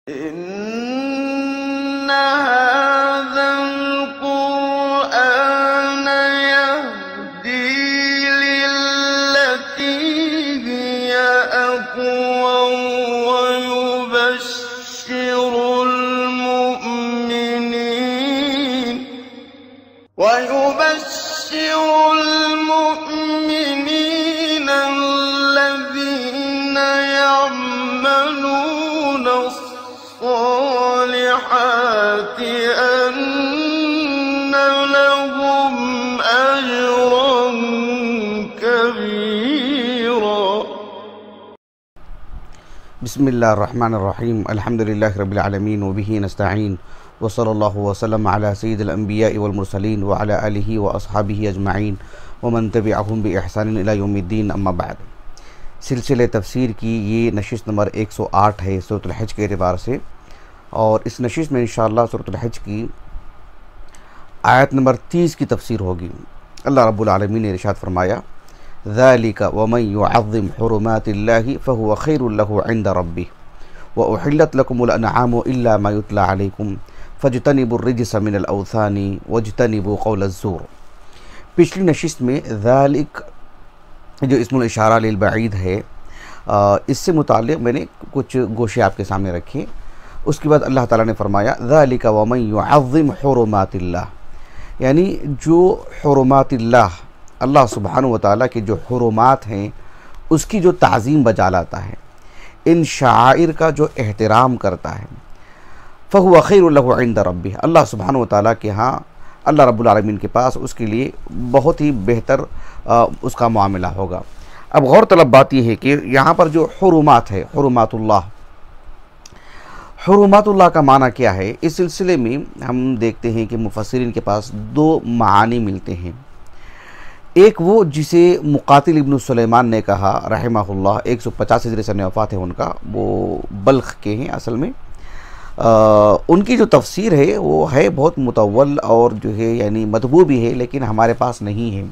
إن هذا القرآن يهدي للتي هي أقوم ويبشر المؤمنين الذين يعملون الصالحات أن لهم أجرا كبيرا. بسم اللہ الرحمن الرحیم. الحمد للہ رب العالمین وبہ نستعین وصلی اللہ وسلم علی سید الانبیاء والمرسلین وعلی آلہ واصحابہ اجمعین ومن تبعہم بإحسان الی یوم الدین. اما بعد، سلسلہ تفسیر کی یہ نشست نمبر 108 ہے سورۃ الحج کے اعتبار سے، اور اس نشست میں انشاءاللہ سورۃ الحج کی آیت نمبر 30 کی تفسیر ہوگی. اللہ رب العالمین نے ارشاد فرمایا: ذَلِكَ وَمَنْ يُعَظِّمْ حُرُمَاتِ اللَّهِ فَهُوَ خَيْرٌ لَهُ عِنْدَ رَبِّهِ وَأُحِلَّتْ لَكُمُ الْأَنْعَامُ إِلَّا مَا يُتْلَى عَلَيْكُمْ فَاجْتَنِبُوا الرِّجْسَ مِنَ الْأَوْثَانِ وَاجْتَنِبُوا قَوْلَ الزُّورِ. پچھلی نشست میں ذالک جو اسم الاشارہ للبعید ہے، اس سے متعلق میں نے کچھ گوشے آپ کے سامنے رکھے. اس کے بعد اللہ تعالیٰ نے فرمایا ذَلِكَ وَمَنْ يُعَظِّمْ حُرُمَاتِ اللَّهِ، یعنی جو حرمات اللہ، اللہ سبحانہ وتعالیٰ کے جو حرمات ہیں اس کی جو تعظیم بجا لاتا ہے، ان شعائر کا جو احترام کرتا ہے، فَهُوَ خَيْرٌ لَهُ عِنْدَ رَبِّهِ، اللہ سبحانہ وتعالیٰ کے ہاں، اللہ رب العالمین کے پاس اس کے لیے بہت ہی بہتر اس کا معاملہ ہوگا. اب غور طلب بات یہ ہے کہ یہاں پر جو حرمات ہے، حرمات اللہ کا معنی کیا ہے؟ اس سلسلے میں ہم دیکھتے ہیں کہ مفسرین کے پاس دو معانی ملتے ہیں. ایک وہ جسے مقاتل ابن سلیمان نے کہا رحمہ اللہ، 150 ہجری سن وفات ہے ان کا، وہ بلخ کے ہیں اصل میں. ان کی جو تفسیر ہے وہ ہے بہت مطول اور جو ہے یعنی مطبوع بھی ہے، لیکن ہمارے پاس نہیں ہے.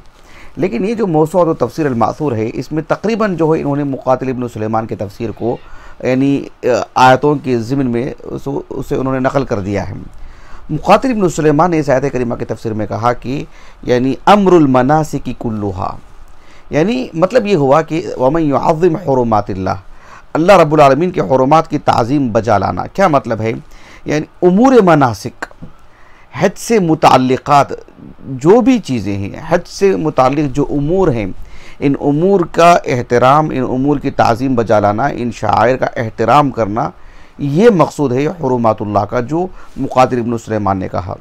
لیکن یہ جو موسوعۃ تفسیر الماثور ہے، اس میں تقریباً جو ہے انہوں نے مقاتل ابن سلیمان کے تفسیر کو یعنی آیتوں کے ضمن میں اسے انہوں نے نقل کر دیا ہے. مقاتل ابن سلیمان نے اس آیت کریمہ کی تفسیر میں کہا کہ یعنی امر المناسک کلھا، یعنی مطلب یہ ہوا کہ ومن یعظم حرمات اللہ، اللہ رب العالمین کے حرمات کی تعظیم بجا لانا. کیا مطلب ہے؟ یعنی امور مناسک، حج سے متعلقات جو بھی چیزیں ہیں، حج سے متعلق جو امور ہیں، ان امور کا احترام، ان امور کی تعظیم بجا لانا، ان شعائر کا احترام کرنا، یہ مقصود ہے حرمات اللہ کا جو مقاتل ابن سلیمان نے کہا.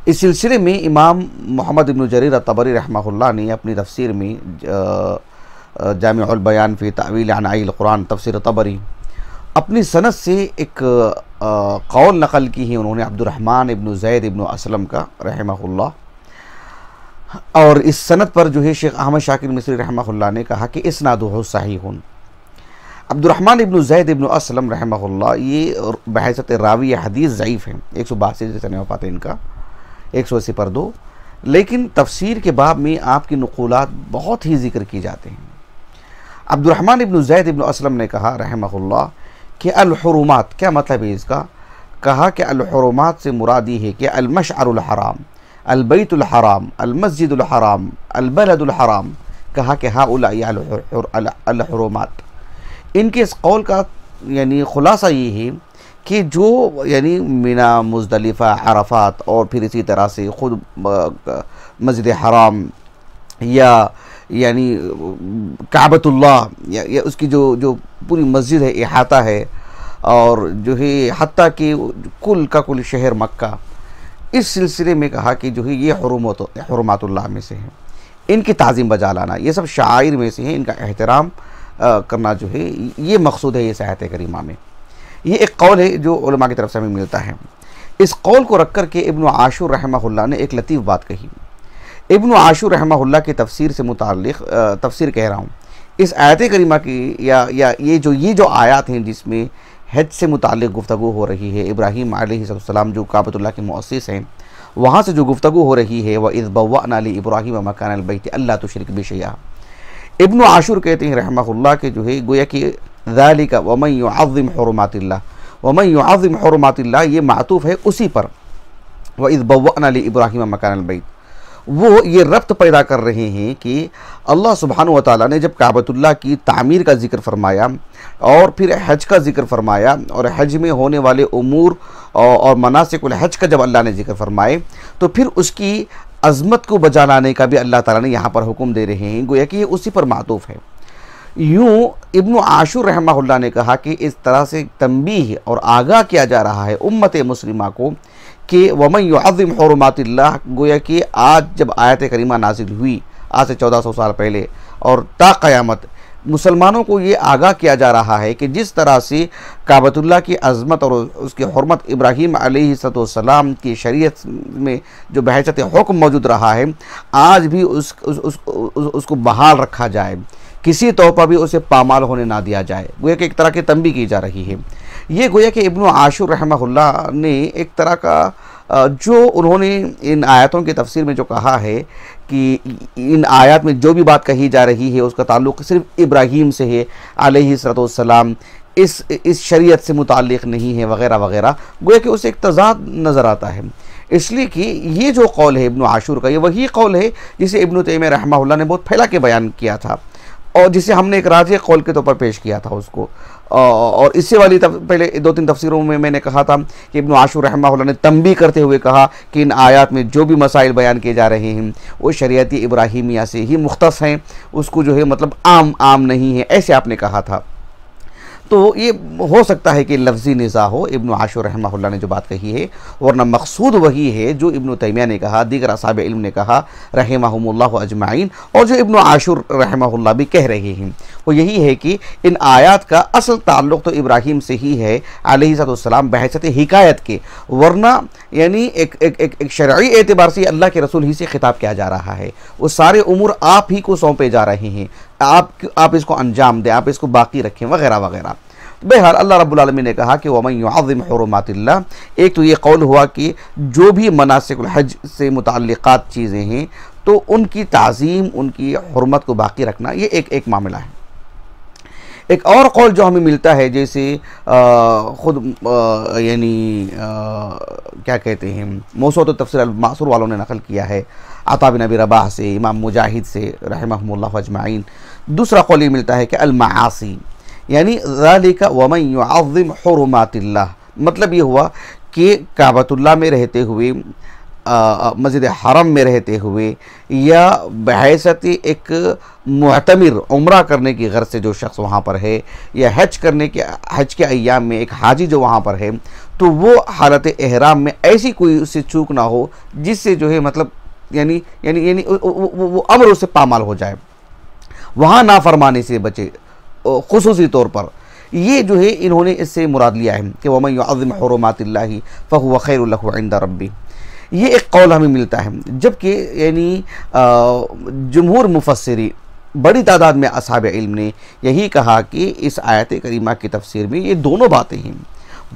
اس سلسلے میں امام محمد ابن جریر الطبری رحمہ اللہ نے اپنی تفسیر میں جامع البیان فی تأویل عنائی القرآن تفسیر طبری اپنی سند سے ایک قول نقل کی ہے انہوں نے عبد الرحمن ابن زید ابن اسلم کا رحمہ اللہ، اور اس سند پر جو ہے شیخ احمد شاکر مصری رحمہ اللہ نے کہا کہ اسنادہ صحیح. عبد الرحمن ابن زید ابن اسلم رحمہ اللہ یہ بحیثیت راوی حدیث ضعیف ہیں، 182 سن وفات ہے ان کا، 180 پر 2، لیکن تفسیر کے باب میں آپ کی نقولات بہت ہی ذکر کی جاتے ہیں. عبد الرحمن ابن زید ابن اسلم نے کہا رحمہ اللہ کہ الحرمات، کیا مطلب ہے اس کا؟ کہا کہ الحرمات سے مراد یہ ہے کہ المشعر الحرام، البیت الحرام، المسجد الحرام، البلد الحرام. کہا کہ ہؤلاء الحرمات. ان کے اس قول کا یعنی خلاصہ یہ ہے کہ جو یعنی منی، مزدلفہ، عرفات اور پھر اسی طرح سے خود مسجد حرام یا یعنی کعبۃ اللہ یا اس کی جو پوری مسجد ہے، احاطہ ہے، اور جو ہے حتیٰ کہ کل کا کل شہر مکہ، اس سلسلے میں کہا کہ جو ہے یہ حرمات اللہ میں سے ہیں، ان کی تعظیم بجا لانا، یہ سب شعائر میں سے ہیں، ان کا احترام کرنا جو ہے یہ مقصود ہے اس آیت کریمہ میں. یہ ایک قول ہے جو علماء کی طرف سے ہمیں ملتا ہے. اس قول کو رکھ کر کے ابن عاشور رحمہ اللہ نے ایک لطیف بات کہی. ابن عاشور رحمہ اللہ کی تفسیر سے متعلق تفسیر کہہ رہا ہوں، اس آیت کریمہ کی یا یہ جو آیات ہیں جس میں حج سے متعلق گفتگو ہو رہی ہے، ابراہیم علیہ السلام جو کعبۃ اللہ کے مؤسس ہیں وہاں سے جو گفتگو ہو رہی ہے، وَإِذْ بَوَّأْنَا لِإِبْرَاهِيمَ مَكَانَ الْبَيْتِ أَلَّا تُشْرِكْ بِي شَيْئًا. ابن عاشور کہتے ہیں رحمہ اللہ کہ جو ہے گویا کہ ذَلِكَ وَمَنْ يُعَظِّمْ حُرُمَاتِ اللَّهِ وَمَن يُعَظِّمْ حُرُمَاتِ اللَّهِ یہ معطوف ہے اسی پر وَإِذْ بَوَّأْنَا لِإِبْرَاهِيمَ مَكَانَ الْبَيْتِ، وہ یہ ربط پیدا کر رہے ہیں کہ اللہ سبحانہ و تعالیٰ نے جب کعبۃ اللہ کی تعمیر کا ذکر فرمایا اور پھر حج کا ذکر فرمایا، اور حج میں ہونے والے امور اور مناسک الحج کا جب اللہ نے ذکر فرمائے، تو پھر اس کی عظمت کو بجا لانے کا بھی اللہ تعالیٰ نے یہاں پر حکم دے رہے ہیں، گویا کہ یہ اسی پر معطوف ہے۔ یوں ابن عاشور رحمہ اللہ نے کہا کہ اس طرح سے تنبیہ اور آگاہ کیا جا رہا ہے امت مسلمہ کو کہ وَمَن يُعَظِّمْ حُرُمَاتِ اللَّهِ، گویا کہ آج جب آیت کریمہ نازل ہوئی آج سے 1400 سال پہلے اور تا قیامت مسلمانوں کو یہ آگاہ کیا جا رہا ہے کہ جس طرح سے کعبۃ اللہ کی عظمت اور اس کی حرمت ابراہیم علیہ السلام کی شریعت میں جو بحیثیت حکم موجود رہا ہے، آج بھی اس کو بحال رکھا جائے، کسی طور پر بھی اسے پامال ہونے نہ دیا جائے، گویا کہ ایک طرح کی تنبیہ کی جا رہی ہے۔ یہ گویا کہ ابن عاشور رحمہ اللہ نے ایک طرح کا جو انہوں نے ان آیاتوں کی تفسیر میں جو کہا ہے کہ ان آیات میں جو بھی بات کہی جا رہی ہے اس کا تعلق صرف ابراہیم سے ہے علیہ السلام، اس شریعت سے متعلق نہیں ہے وغیرہ وغیرہ، گویا کہ اسے ایک تضاد نظر آتا ہے، اس لیے کہ یہ جو قول ہے ابن عاشور کا، یہ وہی قول ہے جسے ابن تیمیہ رحمہ اللہ نے بہت پھیلا کے بیان کیا تھا، اور جسے ہم نے ایک راجح قول کے طور پر پیش کیا تھا اس کو، اور اس سے والی پہلے 2-3 تفسیروں میں نے کہا تھا کہ ابن عاشور رحمہ اللہ نے تنبیہ کرتے ہوئے کہا کہ ان آیات میں جو بھی مسائل بیان کیے جا رہے ہیں وہ شریعتی ابراہیمیہ سے ہی مختص ہیں، اس کو جو ہے مطلب عام نہیں ہے، ایسے آپ نے کہا تھا۔ تو یہ ہو سکتا ہے کہ لفظی نزاع ہو ابن عاشور رحمہ اللہ نے جو بات کہی ہے، ورنہ مقصود وہی ہے جو ابن تیمیہ نے کہا، دیگر اصحاب علم نے کہا رحمہم اللہ اجمعین، اور جو ابن عاشور رحمہ اللہ بھی کہہ رہے ہیں وہ یہی ہے کہ ان آیات کا اصل تعلق تو ابراہیم سے ہی ہے علیہ السلام بحیثیت حکایت کے، ورنہ یعنی ایک شرعی اعتبار سے اللہ کے رسول ہی سے خطاب کیا جا رہا ہے، وہ سارے امور آپ ہی کو سونپے جا رہے ہیں، آپ اس کو انجام دیں، آپ اس کو باقی رکھیں وغیرہ وغیرہ۔ بہرحال اللہ رب العالمین نے کہا کہ وَمَن يُعَظِّمْ حُرُمَاتِ اللَّهِ، ایک تو یہ قول ہوا کہ جو بھی مناسک الحج سے متعلقات چیزیں ہیں تو ان کی تعظیم، ان کی حرمت کو باقی رکھنا، یہ ایک معاملہ ہے۔ ایک اور قول جو ہمیں ملتا ہے، جیسے خود یعنی کیا کہتے ہیں موسوعۃ التفسیر المعصور والوں نے نقل کیا ہے عطا بن ابی رباح سے، امام مجاہد سے رحمہم اللہ اجمعین، دوسرا قول یہ ملتا ہے کہ المعاصی، یعنی ذالک ومن یعظم حرمات اللہ، مطلب یہ ہوا کہ کعبۃ اللہ میں رہتے ہوئے، مسجد حرم میں رہتے ہوئے، یا بحیثیت ایک معتمر عمرہ کرنے کی غرض سے جو شخص وہاں پر ہے، یا حج کے ایام میں ایک حاجی جو وہاں پر ہے، تو وہ حالت احرام میں ایسی کوئی اس سے چوک نہ ہو جس سے جو ہے مطلب یعنی وہ امر اس سے پامال ہو جائے، وہاں نافرمانی سے بچے خصوصی طور پر۔ یہ جو ہے انہوں نے اس سے مراد لیا ہے کہ وَمَن يُعَظِّمْ حُرُمَاتِ اللَّهِ فَهُوَ خَيْرٌ لَهُ عِنْدَ رَبِّهِ، یہ ایک قول ہمیں ملتا ہے، جبکہ یعنی جمہور مفسری بڑی تعداد میں اصحاب علم نے یہی کہا کہ اس آیت کریمہ کی تفسیر میں یہ دونوں باتیں ہیں،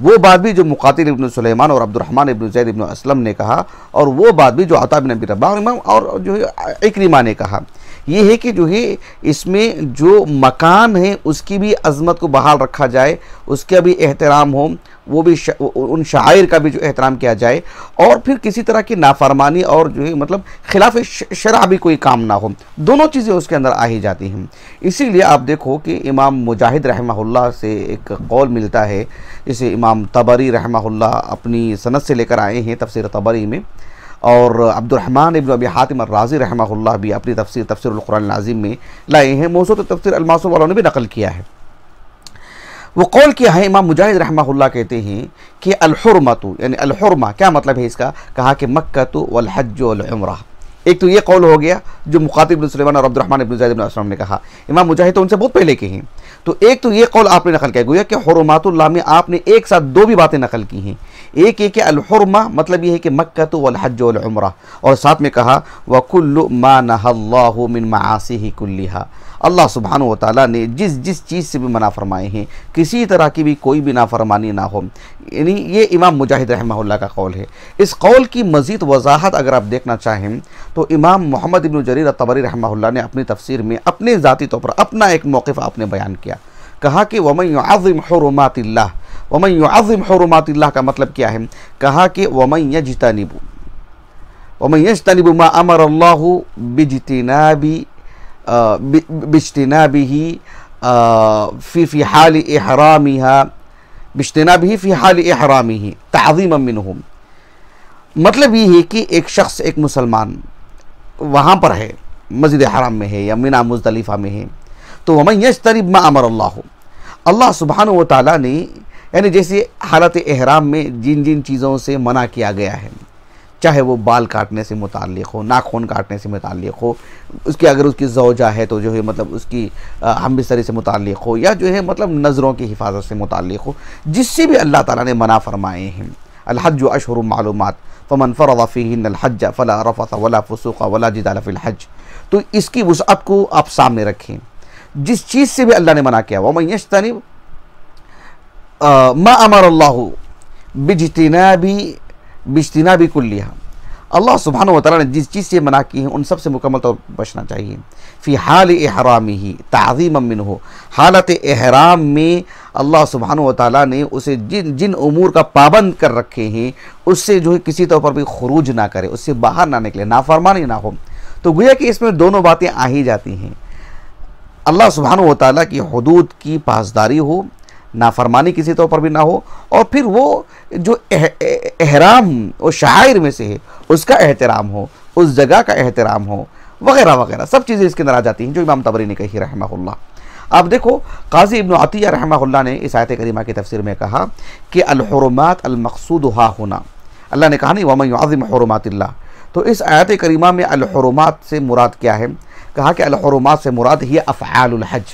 وہ بات بھی جو مقاتل ابن سلیمان اور عبد الرحمن ابن زید ابن اسلم نے کہا، اور وہ بات بھی جو عطا بن ابی رباح اور جو ہے اکرمہ نے کہا، یہ ہے کہ جو ہے اس میں جو مکان ہے اس کی بھی عظمت کو بحال رکھا جائے، اس کا بھی احترام ہو، وہ بھی ان شعائر کا بھی جو احترام کیا جائے، اور پھر کسی طرح کی نافرمانی اور جو ہے مطلب خلاف شرع بھی کوئی کام نہ ہو، دونوں چیزیں اس کے اندر آ ہی جاتی ہیں۔ اسی لیے آپ دیکھو کہ امام مجاہد رحمہ اللہ سے ایک قول ملتا ہے، جسے امام طبری رحمہ اللہ اپنی سند سے لے کر آئے ہیں تفسیر طبری میں، اور عبد الرحمن ابن ابی حاتم الرازی رحمہ اللہ بھی اپنی تفسیر القرآن العظیم میں لائے ہیں، موسوعۃ التفسیر المعصور والوں نے بھی نقل کیا ہے۔ وہ قول کیا ہے، امام مجاہد رحمہ اللہ کہتے ہیں کہ الحرمت، یعنی الحرمہ کیا مطلب ہے اس کا، کہا کہ مکۃ والحج والعمرہ۔ ایک تو یہ قول ہو گیا جو مقاتل ابن سلیمان اور عبد الرحمن ابن زید ابن اسلم نے کہا، امام مجاہد تو ان سے بہت پہلے کے ہیں، تو ایک تو یہ قول آپ نے نقل کیا، گویا کہ حرمات اللہ میں آپ نے ایک ساتھ دو بھی باتیں نقل کی ہیں، ایک یہ کہ الحرمہ مطلب یہ ہے کہ مکۃ والحج والعمرہ، اور ساتھ میں کہا وَكُلُّ مَا نَهَى اللَّهُ مِن مَعَاصِهِ كُلِّهَا، اللہ سبحانہ وتعالیٰ نے جس چیز سے بھی منع فرمائے ہیں کسی طرح کی بھی کوئی بھی نافرمانی نہ ہو، یعنی یہ امام مجاہد رحمہ اللہ کا قول ہے۔ اس قول کی مزید وضاحت اگر آپ دیکھنا چاہیں تو امام محمد ابن جریر الطبری رحمہ اللہ نے اپنی تفسیر میں اپنے ذاتی طور پر اپنا ایک موقف آپ نے بیان کیا، کہا کہ وَمَن يُعَظِّمْ حُرُمَاتِ اللَّهِ وَمَن يُعَظِّمْ حُرُمَاتِ اللَّهِ کا مطلب کیا ہے؟ کہا کہ وَمَن يَجْتَنِبُ مَا أَمَرَ اللَّهُ باجتنابه في حال إحرامها باجتنابه في حال إحرامه تعظيما منهم. مطلب یہ ہے کہ ایک شخص، ایک مسلمان وہاں پر ہے، مسجد حرام میں ہے یا منی مزدلفہ میں ہے، تو وَمَن يَجْتَنِبْ مَا أَمَرَ اللَّهُ، اللہ سبحانہ و تعالیٰ نے یعنی جیسے حالت احرام میں جن جن چیزوں سے منع کیا گیا ہے، چاہے وہ بال کاٹنے سے متعلق ہو، ناخن کاٹنے سے متعلق ہو، اس کی اگر اس کی زوجہ ہے تو جو ہے مطلب اس کی ہم بستری سے متعلق ہو، یا جو ہے مطلب نظروں کی حفاظت سے متعلق ہو، جس سے بھی اللہ تعالیٰ نے منع فرمائے ہیں. الحج اشہر معلومات فمن فرض فیہن الحج فلا رفث ولا فسوق ولا جدال فی الحج. تو اس کی وسعت کو آپ سامنے رکھیں. جس چیز سے بھی اللہ نے منع کیا، وَمَن يَجْتَنِبْ مَا أَمَرَ اللَّهُ باجتناب کلیہا، اللہ سبحانہ و تعالیٰ نے جس چیز سے منع کی ہیں ان سب سے مکمل طور پر بچنا چاہیے. فی حال احرامہ تعظیما منہ، حالت احرام میں اللہ سبحانہ و تعالیٰ نے اسے جن امور کا پابند کر رکھے ہیں اس سے جو ہے کسی طور پر بھی خروج نہ کرے، اس سے باہر نہ نکلے، نافرمانی نہ ہو. تو گویا کہ اس میں دونوں باتیں آ ہی جاتی ہیں، اللہ سبحانہ و تعالیٰ کی حدود کی پاسداری ہو، نافرمانی کسی طور پر بھی نہ ہو، اور پھر وہ جو احرام و شعائر میں سے ہے اس کا احترام ہو، اس جگہ کا احترام ہو، وغیرہ وغیرہ سب چیزیں اس کے اندر آ جاتی ہیں جو امام طبری نے کہی رحمہ اللہ. آپ دیکھو قاضی ابن عطیہ رحمہ اللہ نے اس آیت کریمہ کی تفسیر میں کہا کہ الحرمات المقصود ہا ہونا، اللہ نے کہا نہیں وَمَن يُعَظِّمْ حُرُمَاتِ اللَّهِ. تو اس آیت کریمہ میں الحرمات سے مراد کیا ہے؟ کہا کہ الحرمات سے مراد ہی افعال الحج،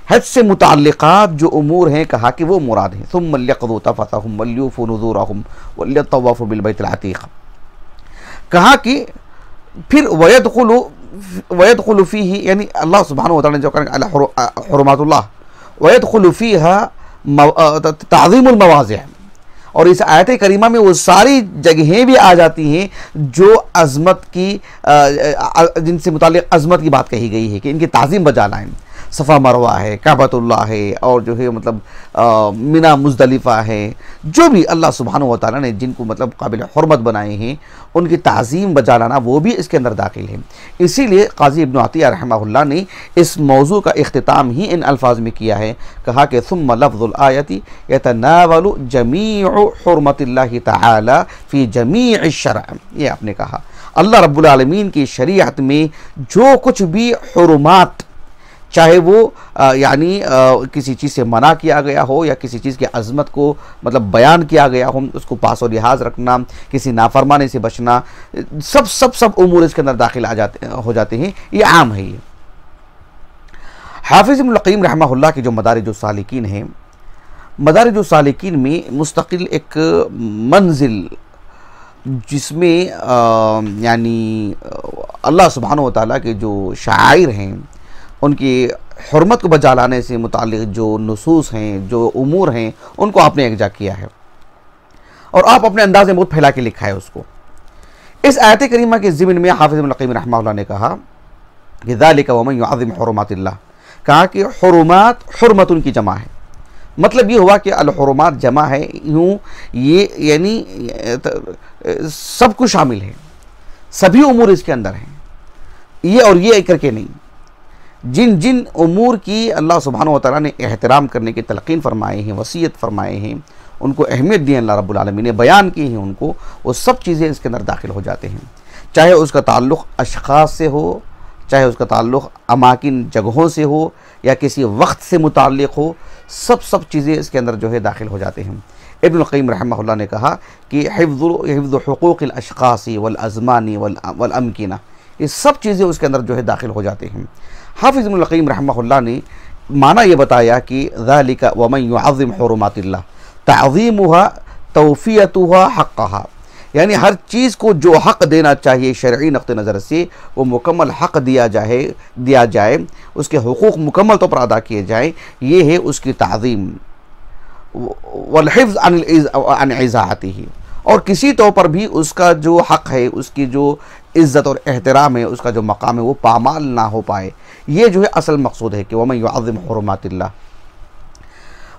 حج سے متعلقات جو امور ہیں کہا کہ وہ مراد ہیں. ثم ليقضوا تفثهم وليوفوا نذورهم وليطوفوا بالبيت العتيق. کہا کہ پھر ويدخل فيه، یعنی اللہ سبحانہ و تعالیٰ نے جو کہا حرمات اللہ ويدخل فيها تعظیم المواضع، اور اس آیت کریمہ میں وہ ساری جگہیں بھی آ جاتی ہیں جو عظمت کی جن سے متعلق عظمت کی بات کہی گئی ہے کہ ان کی تعظیم بجا لائیں. صفا مروہ ہے، کعبۃ اللہ ہے، اور جو ہے مطلب منی مزدلفہ ہے، جو بھی اللہ سبحانہ و تعالیٰ نے جن کو مطلب قابل حرمت بنائے ہیں ان کی تعظیم بجا لانا وہ بھی اس کے اندر داخل ہے. اسی لیے قاضی ابن عطیہ رحمہ اللہ نے اس موضوع کا اختتام ہی ان الفاظ میں کیا ہے، کہا کہ ثم لفظ الآیت یتناول جمیع حرمت اللہ تعالی فی جمیع الشرع. یہ آپ نے کہا اللہ رب العالمین کی شریعت میں جو کچھ بھی حرمات، چاہے وہ یعنی کسی چیز سے منع کیا گیا ہو یا کسی چیز کی عظمت کو مطلب بیان کیا گیا ہو، اس کو پاس و لحاظ رکھنا، کسی نافرمانی سے بچنا، سب امور اس کے اندر داخل ہو جاتے ہیں. یہ عام ہے. یہ حافظ ابن القیم رحمہ اللہ کی جو مدارج السالکین ہیں، مدارج السالکین میں مستقل ایک منزل جس میں یعنی اللہ سبحانہ و تعالیٰ کے جو شعائر ہیں ان کی حرمت کو بجا لانے سے متعلق جو نصوص ہیں، جو امور ہیں، ان کو آپ نے یکجا کیا ہے اور آپ اپنے انداز میں بہت پھیلا کے لکھا ہے اس کو. اس آیت کریمہ کے ضمن میں حافظ ابن القیم رحمہ اللہ نے کہا کہ ذالک ومن یعظم حرمات اللہ، کہا کہ حرمات حرمت ان کی جمع ہے. مطلب یہ ہوا کہ الحرمات جمع ہے، یوں یہ یعنی سب کو شامل ہے، سبھی امور اس کے اندر ہیں، یہ اور یہ کر کے نہیں. جن امور کی اللہ سبحانہ و تعالیٰ نے احترام کرنے کی تلقین فرمائے ہیں، وصیت فرمائے ہیں، ان کو اہمیت دی اللہ رب العالمین نے، بیان کی ہیں ان کو، وہ سب چیزیں اس کے اندر داخل ہو جاتے ہیں. چاہے اس کا تعلق اشخاص سے ہو، چاہے اس کا تعلق اماکن جگہوں سے ہو یا کسی وقت سے متعلق ہو، سب چیزیں اس کے اندر جو ہے داخل ہو جاتے ہیں. ابن القیم رحمہ اللہ نے کہا کہ حفظ حقوق الاشخاص والازمان والامکنہ، یہ سب چیزیں اس کے اندر جو ہے داخل ہو جاتے ہیں. حافظ ابن القیم رحمہ اللہ نے معنی یہ بتایا کہ ذالک ومن یعظم حرمات اللہ تعظیمها توفیتها حقها، یعنی ہر چیز کو جو حق دینا چاہیے شرعی نقطہ نظر سے وہ مکمل حق دیا جائے، اس کے حقوق مکمل طور پر ادا کیے جائیں، یہ ہے اس کی تعظیم. والحفظ عن اضاعته، اور کسی طور پر بھی اس کا جو حق ہے، اس کی جو عزت اور احترام ہے، اس کا جو مقام ہے وہ پامال نہ ہو پائے. یہ جو ہے اصل مقصود ہے کہ ومن یعظم حرمات اللہ.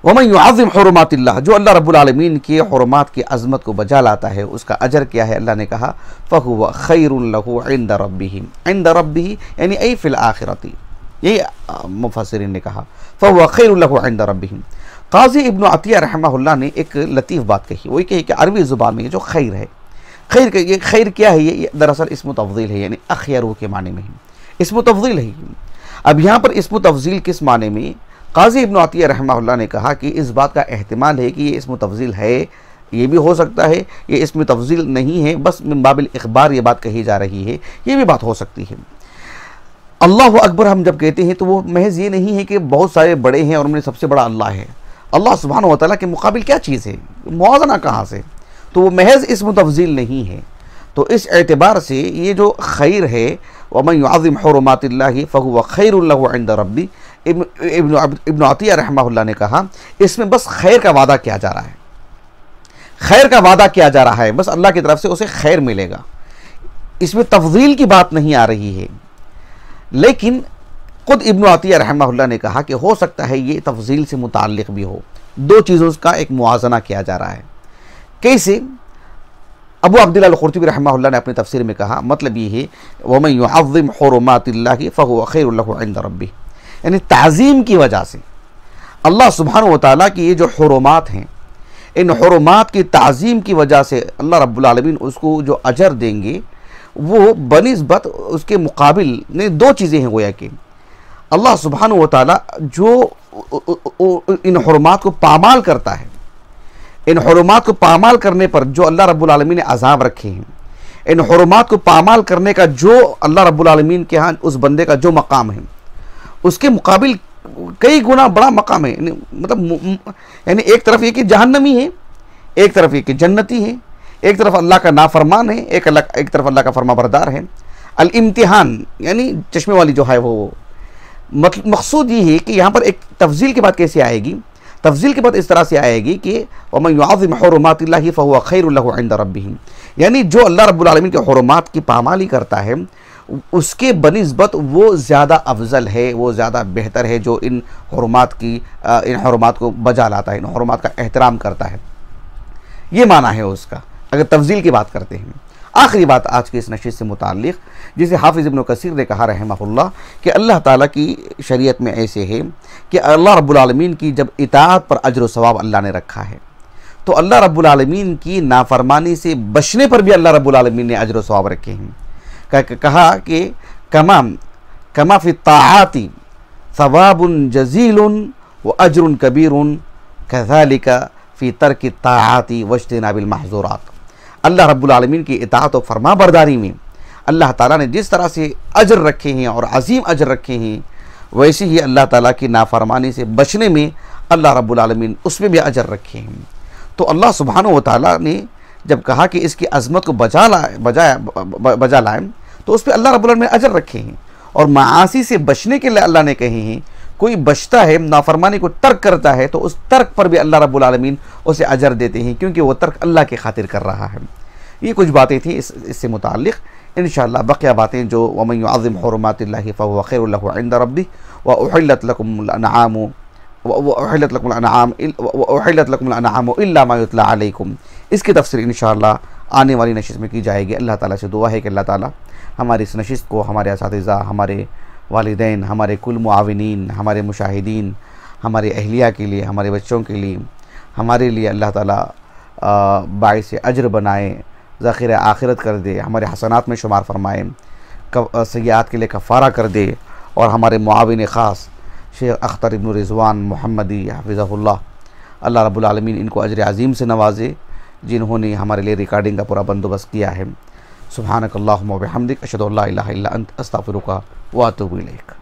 وَمَن يُعَظِّمْ حُرُمَاتِ اللَّهِ، جو اللہ رب العالمین کے حرمات کی عظمت کو بجا لاتا ہے اس کا اجر کیا ہے؟ اللہ نے کہا فَهُوَ خَيْرٌ لَهُ عِنْدَ رَبِّهِ، عِنْدَ رَبِّهِ یعنی ای فی الآخرۃ، یہی مفسرین نے کہا فَهُوَ خَيْرٌ لَهُ عِنْدَ رَبِّهِ۔ قاضی ابن عطیہ رحمہ اللہ نے ایک لطیف بات کہی، وہ یہ کہی کہ عربی زبان میں یہ جو خیر ہے، خیر کیا ہے؟ یہ دراصل اسم تفضیل ہے، یعنی اخیرو کے معنی میں ہے، اسم تفضیل ہے۔ اب یہاں پر اسم تفضیل کس معنی میں؟ قاضی ابن عطیہ رحمہ اللہ نے کہا کہ اس بات کا احتمال ہے کہ یہ اسم تفضیل ہے، یہ بھی ہو سکتا ہے یہ اسم تفضیل نہیں ہے، بس من باب الاخبار یہ بات کہی جا رہی ہے، یہ بھی بات ہو سکتی ہے۔ اللہ اکبر ہم جب کہتے ہیں تو وہ محض یہ نہیں ہے کہ بہت سارے بڑے ہیں اور ان میں سب سے بڑا اللہ ہے۔ اللہ سبحانہ و تعالیٰ کے مقابل کیا چیز ہے؟ موازنہ کہاں سے؟ تو وہ محض اسم تفضیل نہیں ہے۔ تو اس اعتبار سے یہ جو خیر ہے وَمَن يُعَظِّمْ حُرُمَاتِ اللَّهِ فَهُوَ خَيْرٌ لَهُ عِنْدَ رَبِّهِ، ابن عطیہ رحمہ اللہ نے کہا اس میں بس خیر کا وعدہ کیا جا رہا ہے، خیر کا وعدہ کیا جا رہا ہے، بس اللہ کی طرف سے اسے خیر ملے گا، اس میں تفضیل کی بات نہیں آ رہی ہے۔ لیکن خود ابن عطیہ رحمہ اللہ نے کہا کہ ہو سکتا ہے یہ تفضیل سے متعلق بھی ہو، دو چیزوں کا ایک موازنہ کیا جا رہا ہے۔ کیسے؟ ابو عبداللہ القرطبی رحمہ اللہ نے اپنی تفسیر میں کہا مطلب یہ ہے وَمَن يُعَظِّمْ حُرُمَاتِ اللَّهِ فَهُوَ خَيْرٌ لَهُ عِنْدَ رَبِّهِ، یعنی تعظیم کی وجہ سے اللہ سبحانہ و تعالیٰ کی یہ جو حرمات ہیں، ان حرمات کی تعظیم کی وجہ سے اللہ رب العالمین اس کو جو اجر دیں گے وہ بنسبت اس کے مقابل دو چیزیں ہیں، گویا کہ اللہ سبحانہ و تعالیٰ جو ان حرمات کو پامال کرتا ہے، ان حرمات کو پامال کرنے پر جو اللہ رب العالمین نے عذاب رکھے ہیں، ان حرمات کو پامال کرنے کا جو اللہ رب العالمین کے ہاں اس بندے کا جو مقام ہے اس کے مقابل کئی گنا بڑا مقام ہے۔ یعنی ایک طرف یہ کہ جہنمی ہے، ایک طرف یہ کہ جنتی ہے، ایک طرف اللہ کا نافرمان ہے، ایک طرف اللہ کا فرما بردار ہے۔ الامتحان یعنی چشمے والی جو ہے وہ مقصود یہ ہے کہ یہاں پر ایک تفضیل کی بات کیسے آئے گی؟ تفضیل کی بات اس طرح سے آئے گی کہ وَمَن يُعَظِّمْ حُرُمَاتِ اللَّهِ فَهُوَ خَيْرٌ لَهُ عِنْدَ رَبِّهِ، یعنی جو اللہ رب العالمین کے حرمات کی پامالی کرتا ہے اس کے بنسبت وہ زیادہ افضل ہے، وہ زیادہ بہتر ہے جو ان حرمات کو بجا لاتا ہے، ان حرمات کا احترام کرتا ہے۔ یہ معنی ہے اس کا اگر تفضیل کی بات کرتے ہیں۔ آخری بات آج کی اس نشست سے متعلق جسے حافظ ابن کثیر نے کہا رحمہ اللہ کہ اللہ تعالیٰ کی شریعت میں ایسے ہے کہ اللہ رب العالمین کی جب اطاعت پر اجر و ثواب اللہ نے رکھا ہے تو اللہ رب العالمین کی نافرمانی سے بچنے پر بھی اللہ رب العالمین نے اجر و ثواب رکھے ہیں۔ کہا کہ کما فی الطاعات ثواب جزیل و اجر کبیر کذالک فی ترک الطاعات واجتناب المحظورات، اللہ رب العالمین کی اطاعت و فرما برداری میں اللہ تعالیٰ نے جس طرح سے اجر رکھے ہیں اور عظیم اجر رکھے ہیں، ویسے ہی اللہ تعالیٰ کی نافرمانی سے بچنے میں اللہ رب العالمین اس میں بھی اجر رکھے ہیں۔ تو اللہ سبحانہ و تعالیٰ نے جب کہا کہ اس کی عظمت کو بجا لائیں تو اس پہ اللہ رب العالمین نے اجر رکھے ہیں، اور معاصی سے بچنے کے لیے اللہ نے کہے ہیں کوئی بچتا ہے نافرمانی کو ترک کرتا ہے تو اس ترک پر بھی اللہ رب العالمین اسے اجر دیتے ہیں کیونکہ وہ ترک اللہ کی خاطر کر رہا ہے۔ یہ کچھ باتیں تھیں اس سے متعلق، انشاءاللہ بقیہ باتیں جو وَمَن يُعَظِّمْ حُرُمَاتِ اللَّهِ فَهُوَ خَيْرٌ لَهُ عِنْدَ رَبِّهِ وَأُحِلَّتْ لَكُمُ الْأَنْعَامُ إِلَّا مَا يُتْلَى عَلَيْكُمْ، اس کی تفسیر انشاءاللہ آنے والی نشست میں کی جائے گی۔ اللہ تعالیٰ سے دعا ہے کہ اللہ تعالیٰ ہماری اس نشست کو ہمارے اساتذہ، ہمارے والدین، ہمارے کل معاونین، ہمارے مشاہدین، ہمارے اہلیہ کے لیے، ہمارے بچوں کے لیے، ہمارے لیے اللہ تعالیٰ باعث اجر بنائے، ذخیرہ آخرت کر دے، ہمارے حسنات میں شمار فرمائے، سیئات کے لیے کفارہ کر دے، اور ہمارے معاون خاص شیخ اختر ابن رضوان محمدی حفظہ اللہ، اللہ رب العالمین ان کو اجر عظیم سے نوازے جنہوں نے ہمارے لیے ریکارڈنگ کا پورا بندوبست کیا ہے۔ سبحانک اللہم و بحمدک، اشہد ان لا الہ الا انت، استغفرک و اتوب الیک۔